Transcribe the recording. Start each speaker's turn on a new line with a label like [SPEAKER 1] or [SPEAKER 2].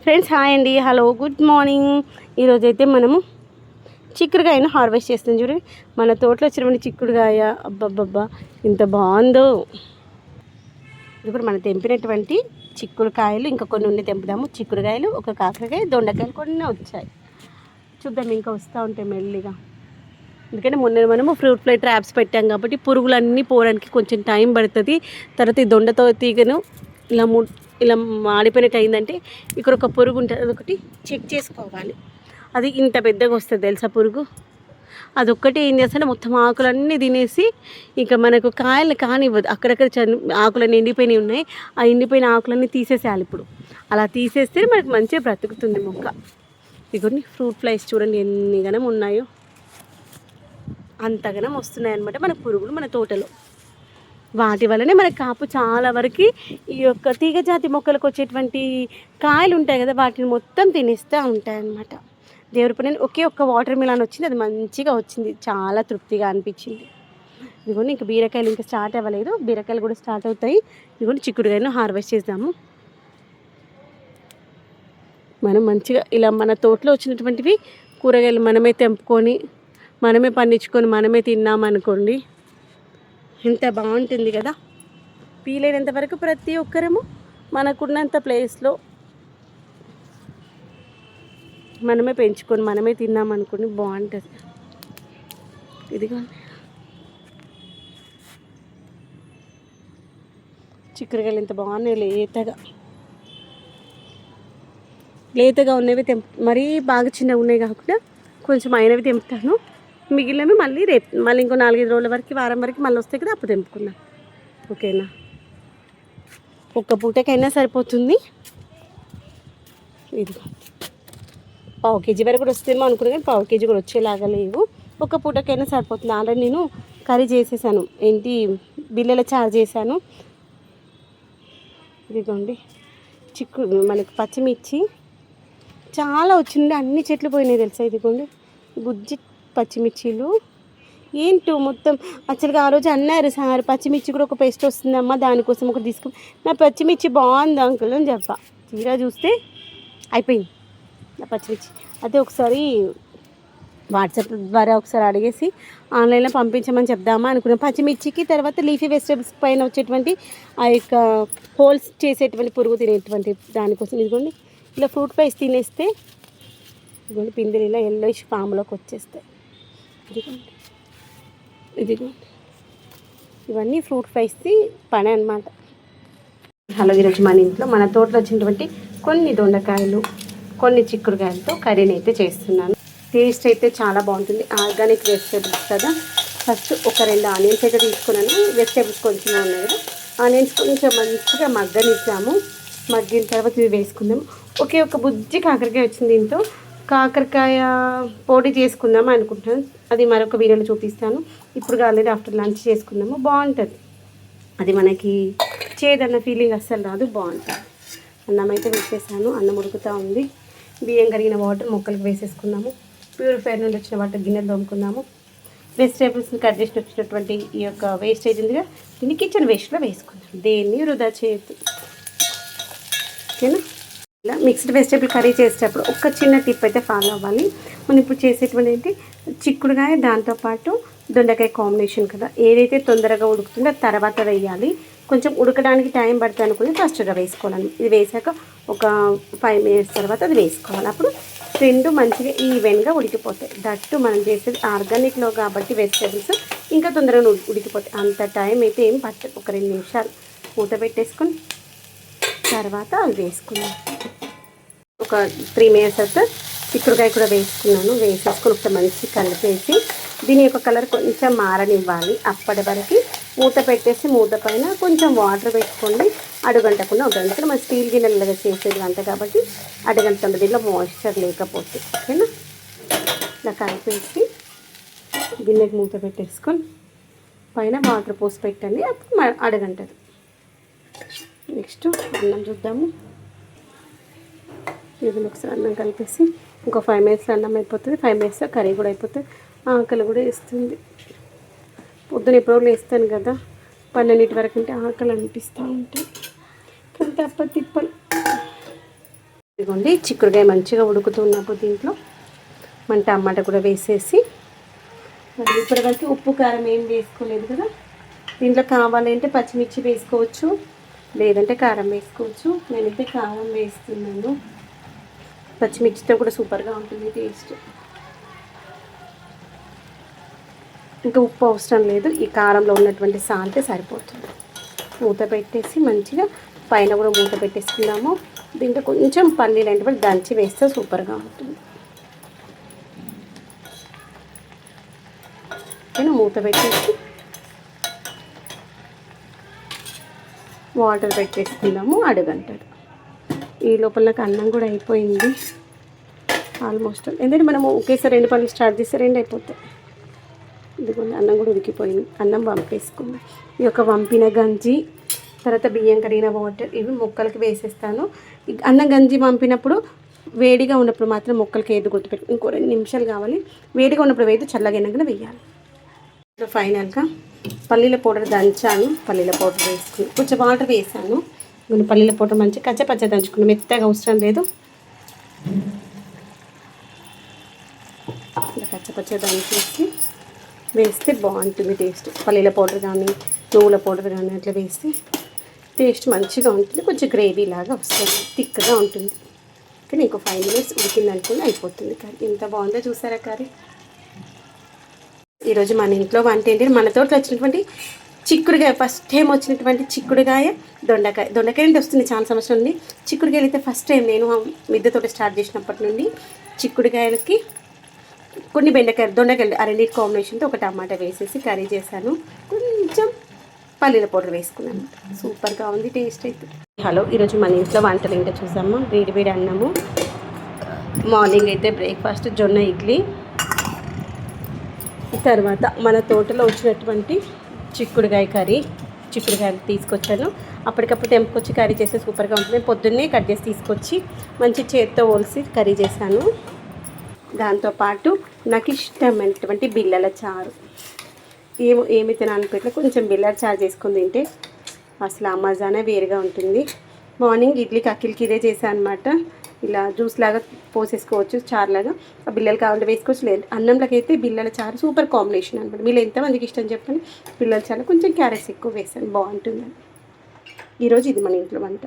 [SPEAKER 1] Friends hi అండి, hello, good morning. ఈరోజైతే మనము చిక్కుడుకాయను హార్వెస్ట్ చేస్తాం. చూడండి, మన తోటలో వచ్చినటువంటి చిక్కుడుకాయ అబ్బబ్బబ్బా ఇంత బాగుందో. ఇప్పుడు మనం తెంపినటువంటి చిక్కుడుకాయలు ఇంకా కొన్ని ఉండి తెంపుదాము. చిక్కుడుకాయలు, ఒక కాకరకాయ, దొండకాయలు కొన్ని వచ్చాయి. చూద్దాం, ఇంకా వస్తూ ఉంటాయి మెల్లిగా. ఎందుకంటే మొన్న మనము ఫ్రూట్ ఫ్లై ట్రాప్స్ పెట్టాం కాబట్టి పురుగులన్నీ పోవడానికి కొంచెం టైం పడుతుంది. తర్వాత ఈ దొండతో తీగను ఇలా మాడిపోయినట్టు అయిందంటే ఇక్కడ ఒక పురుగు ఉంటుంది, అదొకటి చెక్ చేసుకోవాలి. అది ఇంత పెద్దగా వస్తుంది తెలుసా పురుగు. అదొక్కటి ఏం చేస్తుంటే మొత్తం ఆకులన్నీ తినేసి ఇక మనకు కాయలు కానివ్వదు. అక్కడక్కడ ఆకులన్నీ ఎండిపోయినవి ఉన్నాయి, ఆ ఎండిపోయిన ఆకులన్నీ తీసేసేయాలి. ఇప్పుడు అలా తీసేస్తే మనకు మంచిగా బ్రతుకుతుంది మొక్క. ఇవన్నీ ఫ్రూట్ ఫ్లైస్ చూడండి ఎన్ని గనం ఉన్నాయో, అంతగానం వస్తున్నాయి అన్నమాట మన పురుగులు మన తోటలో. వాటి వల్లనే మనకి కాపు చాలా వరకు ఈ యొక్క తీగజాతి మొక్కలకు వచ్చేటువంటి కాయలు ఉంటాయి కదా, వాటిని మొత్తం తినేస్తూ ఉంటాయి అన్నమాట. దేవుడి పని ఒకే ఒక్క వాటర్ మిలాన్ వచ్చింది, అది మంచిగా వచ్చింది, చాలా తృప్తిగా అనిపించింది. ఇదిగోండి, ఇంకా బీరకాయలు ఇంకా స్టార్ట్ అవ్వలేదు, బీరకాయలు కూడా స్టార్ట్ అవుతాయి. ఇదిగోండి, చిక్కుడుకాయను హార్వెస్ట్ చేద్దాము. మనం మంచిగా ఇలా మన తోటలో వచ్చినటువంటివి కూరగాయలు మనమే తెంపుకొని మనమే పండించుకొని మనమే తిన్నామనుకోండి, ఎంత బాగుంటుంది కదా. వీలైనంత వరకు ప్రతి ఒక్కరము మనకున్నంత ప్లేస్లో మనమే పెంచుకొని మనమే తిన్నామనుకోండి, బాగుంటుంది. ఇదిగోండి, చిక్కుడుకాయలు ఎంత బాగున్నాయి, లేతగా ఉన్నవి మరీ బాగా చిన్నగా ఉన్నాయి కాకుండా కొంచెం అయినవి తెంపుతాను. మిగిలినవి మళ్ళీ ఇంకో 4-5 రోజుల వరకు, వారం వరకు మళ్ళీ వస్తాయి కదా, అప్పుడు తెంపుకున్నాం. ఓకేనా, ఒక్క పూటకైనా సరిపోతుంది. ఇది 1/2 కేజీ వరకు కూడా వస్తేమో అనుకున్నా, కానీ 1/2 కేజీ కూడా వచ్చేలాగా లేవు. ఒక్క పూటకైనా సరిపోతుంది. ఆల్రెడీ నేను కర్రీ చేసేసాను, బిల్లెల చారు చేశాను. ఇదిగోండి, మనకి పచ్చిమిర్చి చాలా వచ్చింది, అన్ని చెట్లు పోయినాయి తెలుసా. ఇదిగోండి, గుజ్జి పచ్చిమిర్చీలు ఏంటో మొత్తం. యాక్చువల్గా ఆ రోజు అన్నారు సార్, పచ్చిమిర్చి కూడా ఒక పేస్ట్ వస్తుందమ్మా, దానికోసం ఒకటి తీసుకుని, నా పచ్చిమిర్చి బాగుంది అంకుల్ అని చెప్పా. తీరా చూస్తే అయిపోయింది నా పచ్చిమిర్చి. అయితే ఒకసారి వాట్సాప్ ద్వారా ఒకసారి అడిగేసి ఆన్లైన్లో పంపించమని చెప్దామా అనుకున్నాం. పచ్చిమిర్చికి తర్వాత లీఫీ వెజిటేబుల్స్ పైన వచ్చేటువంటి ఆ యొక్క హోల్స్ చేసేటువంటి పురుగు తినేటువంటి దానికోసం. ఇదిగోండి, ఇలా ఫ్రూట్ ఫ్లైస్ తినేస్తే ఇదిగోండి పిందెలు ఇలా ఎల్లోయిష్ ఫామ్లోకి వచ్చేస్తాయి. ఇదిగోండి, ఇవన్నీ ఫ్రూట్ ఫ్లైస్ది పని అన్నమాట. హలో, ఈరోజు మన ఇంట్లో మన తోటలో వచ్చినటువంటి కొన్ని దొండకాయలు, కొన్ని చిక్కుడుకాయలతో కర్రీని అయితే చేస్తున్నాను. టేస్ట్ అయితే చాలా బాగుంటుంది. ఆర్గానిక్ వెజిటేబుల్స్ కదా. ఫస్ట్ ఒక 2 ఆనియన్స్ అయితే తీసుకున్నాను. వెజిటేబుల్స్ కొంచెం ఉన్నాయి కదా, ఆనియన్స్ కొంచెం మంచిగా మగ్గనిచ్చాము. మగ్గిన తర్వాత ఇవి వేసుకుందాం. ఒకే ఒక బుజ్జి కాకరకాయ వచ్చింది. దీంతో కాకరకాయ పొడి చేసుకుందాం అనుకుంటున్నాను. అది మరొక వీడియోలో చూపిస్తాను. ఇప్పుడు కాలేదు, ఆఫ్టర్ లంచ్ చేసుకుందాము, బాగుంటుంది. అది మనకి చేదన్న ఫీలింగ్ అస్సలు రాదు, బాగుంటుంది. అన్నం అయితే పెట్టేసాను, అన్నం ఉడుకుతూ ఉంది. బియ్యం కడిగిన వాటర్ మొక్కలకు వేసేసుకుందాము. ప్యూరిఫైర్ నుండి వచ్చిన వాటర్ గిన్నెలు తోముకుందాము. వెజిటేబుల్స్ని కట్ చేసి వచ్చినటువంటి ఈ యొక్క వేస్టేజ్ ఉందిగా, దీన్ని కిచెన్ వేస్ట్లో వేసుకుందాం. దేన్ని వృధా చేయొద్దు, ఓకేనా. ఇలా మిక్స్డ్ వెజిటేబుల్ కర్రీ చేసేటప్పుడు ఒక చిన్న టిప్ అయితే ఫాలో అవ్వాలి. మనం ఇప్పుడు చేసేటువంటి ఏంటి, చిక్కుడుకాయ దాంతోపాటు దొండకాయ కాంబినేషన్ కదా, ఏదైతే తొందరగా ఉడుకుతుందో తర్వాత వేయాలి. కొంచెం ఉడకడానికి టైం పడుతుంది అనుకుని ఫస్ట్గా వేసుకోవాలి. ఇది వేసాక ఒక 5 minutes తర్వాత అది వేసుకోవాలి. అప్పుడు 2 మంచిగా ఈవెన్గా ఉడికిపోతాయి. దట్టు మనం చేసేది ఆర్గానిక్లో కాబట్టి వెజిటేబుల్స్ ఇంకా తొందరగా ఉడికిపోతాయి. అంత టైం అయితే ఏం పట్టదు. ఒక 2 నిమిషాలు మూత పెట్టేసుకొని తర్వాత అవి వేసుకున్నాను. ఒక 3 minutes తర్వాత చిక్కుడుకాయ కూడా వేసుకున్నాను. వేసేసుకొని ఒక మంచి కలిపేసి దీని యొక్క కలర్ కొంచెం మారనివ్వాలి. అప్పటి వరకు మూత పెట్టేసి మూత పైన కొంచెం వాటర్ పెట్టుకోండి. అడుగంటకుండా ఒక గంట, మన స్టీల్ గిన్నెలుగా చేసేది వంట కాబట్టి అడుగంట దీనిలో మాయిశ్చర్ లేకపోతే, ఓకేనా. ఇలా కలిపేసి గిన్నెకి మూత పెట్టేసుకొని పైన వాటర్ పోసి పెట్టండి, అప్పుడు అడగంటది. నెక్స్ట్ అన్నం చూద్దాము. ఇది ఒకసారి అన్నం కలిపేసి ఇంకో 5 minutes అన్నం అయిపోతుంది. 5 minutes కర్రీ కూడా అయిపోతుంది. ఆకలి కూడా వేస్తుంది. పొద్దున ఎప్పుడో లేస్తాను కదా, 12 వరకు అంటే ఆకలి అనిపిస్తూ ఉంటుంది, కానీ తప్ప తిప్పలు. ఇదిగోండి చిక్కుడుకాయ మంచిగా ఉడుకుతున్నప్పుడు దీంట్లో మన టమాటా కూడా వేసేసి, మరి ఇప్పటివరకు ఉప్పు కారం ఏం వేసుకోలేదు కదా, దీంట్లో కావాలంటే పచ్చిమిర్చి వేసుకోవచ్చు, లేదంటే కారం వేసుకోవచ్చు. నేనైతే కారం వేస్తున్నాను. పచ్చిమిర్చితో కూడా సూపర్గా ఉంటుంది టేస్ట్. ఇంకా ఉప్పు అవసరం లేదు, ఈ కారంలో ఉన్నటువంటి సాల్ట్ సరిపోతుంది. మూత పెట్టేసి మంచిగా పైన కూడా మూత పెట్టేసుకున్నాము. దీంట్లో కొంచెం పల్లీలు అంటే దంచి వేస్తే సూపర్గా ఉంటుంది. నేను మూత పెట్టేసి వాటర్ పెట్టేసుకున్నాము అడుగంటారు. ఈ లోపల నాకు అన్నం కూడా అయిపోయింది ఆల్మోస్ట్. ఎందుకంటే మనము ఒకేసారి 2 పనులు స్టార్ట్ చేస్తే 2 అయిపోతాయి. ఇదిగోండి అన్నం కూడా ఉడికిపోయింది. అన్నం వంపేసుకుందాం. ఈ యొక్క వంపిన గంజి, తర్వాత బియ్యం కడిగిన వాటర్ ఇవి ముక్కలకి వేసేస్తాను. అన్నం గంజి వంపినప్పుడు వేడిగా ఉన్నప్పుడు మాత్రం ముక్కలకి ఏది గుర్తుపెట్టు, ఇంకో 2 నిమిషాలు కావాలి. వేడిగా ఉన్నప్పుడు వేది, చల్లగైనాక వేయాలి. ఫైనల్గా పల్లీల పౌడర్ దంచాను, పల్లీల పౌడర్ వేసుకుని కొంచెం వాటర్ వేసాను. నేను పల్లీల పౌడర్ మంచి కచ్చపచ్చ దంచుకున్నాను, మెత్తగా అవసరం లేదు. ఇలా కచ్చపచ్చ దంచేసి వేస్తే బాగుంటుంది టేస్ట్. పల్లీల పౌడర్ కానీ నువ్వుల పౌడర్ కానీ అట్లా వేస్తే టేస్ట్ మంచిగా ఉంటుంది. కొంచెం గ్రేవీ లాగా వస్తుంది, థిక్గా ఉంటుంది. కానీ ఇంకో 5 మినిట్స్ ఉడికిందనుకుని అయిపోతుంది కర్రీ. ఎంత బాగుందో చూసారా కర్రీ. ఈరోజు మన ఇంట్లో వంట ఏంటి, మన తోటలో వచ్చినటువంటి చిక్కుడుకాయ, ఫస్ట్ టైం వచ్చినటువంటి చిక్కుడుకాయ, దొండకాయ అంటే వస్తుంది చాలా సంవత్సరం నుండి. చిక్కుడుకాయలు అయితే ఫస్ట్ టైం నేను మిద్దె స్టార్ట్ చేసినప్పటి నుండి చిక్కుడుకాయలకి కొన్ని బెండకాయలు, దొండకాయలు ఆ రెండింటి కాంబినేషన్తో ఒక టమాటా వేసేసి కర్రీ చేశాను. కొంచెం పల్లీల పౌడర్ వేసుకున్నాను. సూపర్గా ఉంది టేస్ట్ అయితే. హలో, ఈరోజు మన ఇంట్లో వంటలు ఏంటో చూసాము. వేడి అన్నము, మార్నింగ్ అయితే బ్రేక్ఫాస్ట్ జొన్న ఇడ్లీ, తర్వాత మన తోటలో వచ్చినటువంటి చిక్కుడుకాయ కర్రీ. చిక్కుడుకాయలు తీసుకొచ్చాను, అప్పటికప్పుడు తెంపుకొచ్చి కర్రీ చేస్తే సూపర్గా ఉంటుంది. పొద్దున్నే కట్ చేసి తీసుకొచ్చి మంచి చేత్తో ఒలిసి కర్రీ చేశాను. దాంతోపాటు నాకు ఇష్టమైనటువంటి బిళ్ళల చారు. ఏమి తినాలనుకుంటే కొంచెం బిళ్ళల చారు చేసుకుని తింటే అసలు ఆ మజానే వేరుగా ఉంటుంది. మార్నింగ్ ఇడ్లీకి అక్కిలకి ఇదే చేశాను అనమాట. ఇలా జ్యూస్ లాగా పోసేసుకోవచ్చు, చారులాగా. ఆ బిళ్ళలు కావాలంటే వేసుకోవచ్చు, లేదు అన్నంలోకి అయితే బిళ్ళల చారు సూపర్ కాంబినేషన్ అనమాట. మీరు ఎంతమందికి ఇష్టం చెప్పండి. బిళ్ళల చారు కొంచెం క్యారెట్స్ ఎక్కువ వేసాను, బాగుంటుందని. ఈరోజు ఇది మన ఇంట్లో వంట.